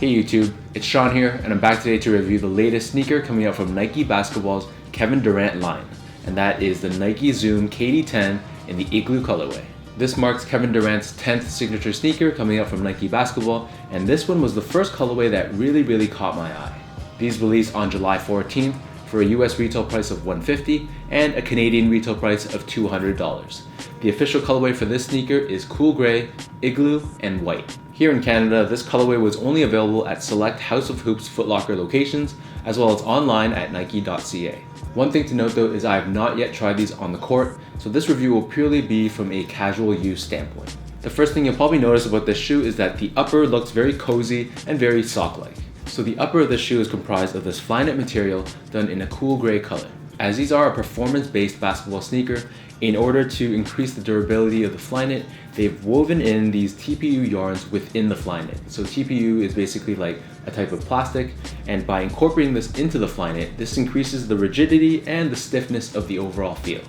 Hey YouTube, it's Sean here, and I'm back today to review the latest sneaker coming out from Nike Basketball's Kevin Durant line, and that is the Nike Zoom KD10 in the Igloo colorway. This marks Kevin Durant's 10th signature sneaker coming out from Nike Basketball, and this one was the first colorway that really caught my eye. These released on July 14th for a US retail price of $150 and a Canadian retail price of $200. The official colorway for this sneaker is cool gray, igloo, and white. Here in Canada, this colorway was only available at select House of Hoops Foot Locker locations, as well as online at Nike.ca. One thing to note though is I have not yet tried these on the court, so this review will purely be from a casual use standpoint. The first thing you'll probably notice about this shoe is that the upper looks very cozy and very sock-like. So the upper of the shoe is comprised of this Flyknit material done in a cool gray color. As these are a performance-based basketball sneaker, in order to increase the durability of the Flyknit, they've woven in these TPU yarns within the Flyknit. So TPU is basically like a type of plastic, and by incorporating this into the Flyknit, this increases the rigidity and the stiffness of the overall feel.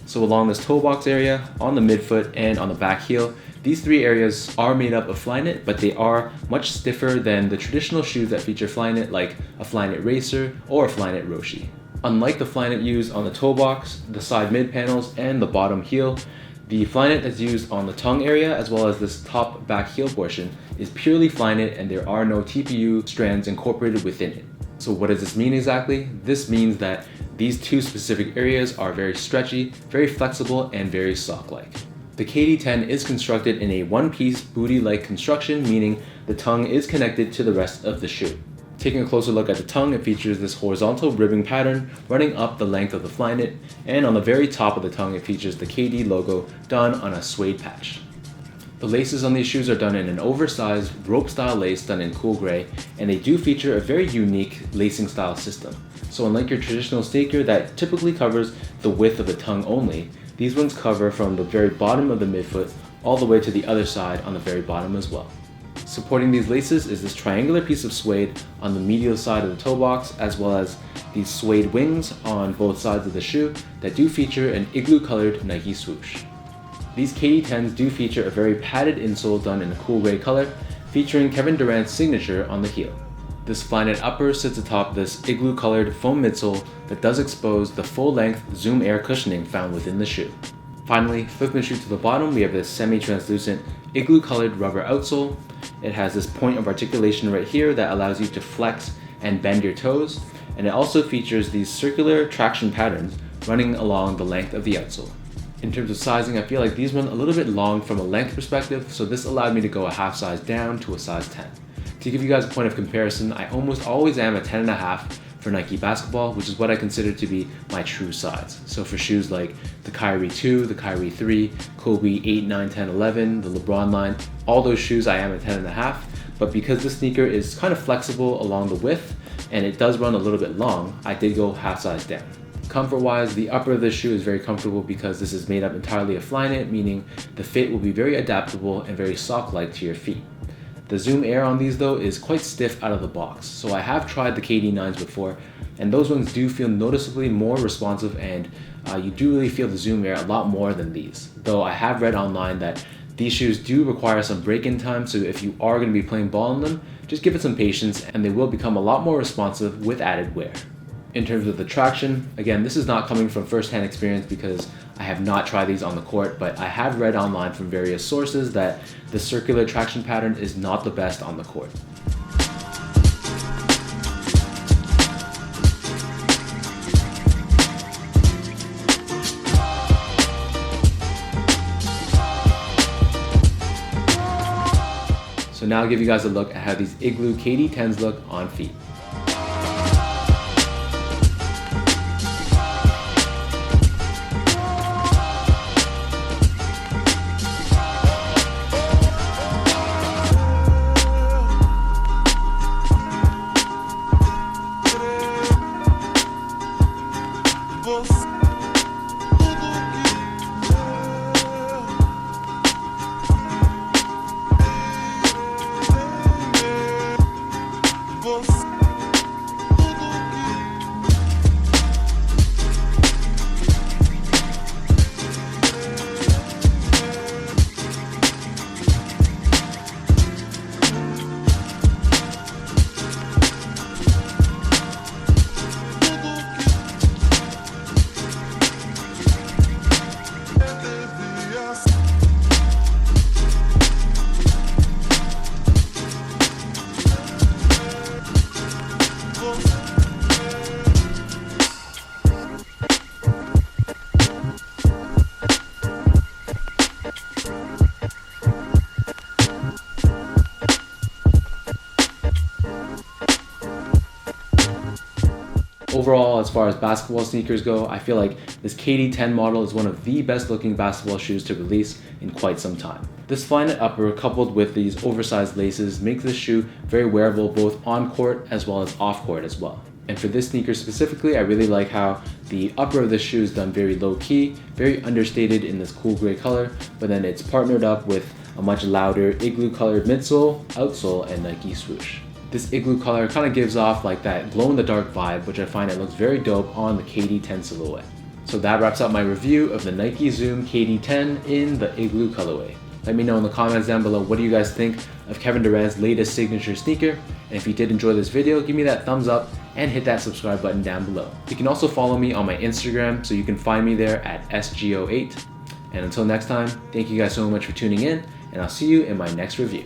So along this toe box area, on the midfoot, and on the back heel, these three areas are made up of Flyknit, but they are much stiffer than the traditional shoes that feature Flyknit, like a Flyknit Racer or a Flyknit Roshi. Unlike the Flyknit used on the toe box, the side mid panels, and the bottom heel, the Flyknit that's used on the tongue area as well as this top back heel portion is purely Flyknit, and there are no TPU strands incorporated within it. So what does this mean exactly? This means that these two specific areas are very stretchy, very flexible, and very sock-like. The KD10 is constructed in a one-piece booty-like construction, meaning the tongue is connected to the rest of the shoe. Taking a closer look at the tongue, it features this horizontal ribbing pattern running up the length of the Flyknit, and on the very top of the tongue it features the KD logo done on a suede patch. The laces on these shoes are done in an oversized rope-style lace done in cool gray, and they do feature a very unique lacing style system. So unlike your traditional sneaker that typically covers the width of the tongue only, these ones cover from the very bottom of the midfoot all the way to the other side on the very bottom as well. Supporting these laces is this triangular piece of suede on the medial side of the toe box, as well as these suede wings on both sides of the shoe that do feature an igloo colored Nike swoosh. These KD10s do feature a very padded insole done in a cool gray color, featuring Kevin Durant's signature on the heel. This Flyknit upper sits atop this igloo colored foam midsole that does expose the full length Zoom Air cushioning found within the shoe. Finally, flipping the shoe to the bottom, we have this semi-translucent igloo colored rubber outsole. It has this point of articulation right here that allows you to flex and bend your toes, and it also features these circular traction patterns running along the length of the outsole. In terms of sizing, I feel like these run a little bit long from a length perspective, so this allowed me to go a half size down to a size 10. To give you guys a point of comparison, I almost always am a 10.5 for Nike Basketball, which is what I consider to be my true size. So for shoes like the Kyrie 2, the Kyrie 3, Kobe 8, 9, 10, 11, the LeBron line, all those shoes I am at 10.5, but because this sneaker is kind of flexible along the width and it does run a little bit long, I did go half size down. Comfort wise, the upper of this shoe is very comfortable because this is made up entirely of Flyknit, meaning the fit will be very adaptable and very sock-like to your feet. The Zoom Air on these though is quite stiff out of the box, so I have tried the KD9s before, and those ones do feel noticeably more responsive, and you do really feel the Zoom Air a lot more than these. Though I have read online that these shoes do require some break-in time, so if you are going to be playing ball in them, just give it some patience and they will become a lot more responsive with added wear. In terms of the traction, again, this is not coming from first-hand experience because I have not tried these on the court, but I have read online from various sources that the circular traction pattern is not the best on the court. So now I'll give you guys a look at how these Igloo KD10s look on feet. overall, as far as basketball sneakers go, I feel like this KD10 model is one of the best looking basketball shoes to release in quite some time. This flyknit upper coupled with these oversized laces makes this shoe very wearable both on court as well as off court as well. And for this sneaker specifically, I really like how the upper of the shoe is done very low key, very understated in this cool gray color, but then it's partnered up with a much louder Igloo colored midsole, outsole, and Nike swoosh. This Igloo color kind of gives off like that glow in the dark vibe, which I find it looks very dope on the KD10 silhouette. So that wraps up my review of the Nike Zoom KD10 in the Igloo colorway. Let me know in the comments down below, what do you guys think of Kevin Durant's latest signature sneaker? And if you did enjoy this video, give me that thumbs up and hit that subscribe button down below. You can also follow me on my Instagram, so you can find me there at SGO8. And until next time, thank you guys so much for tuning in, and I'll see you in my next review.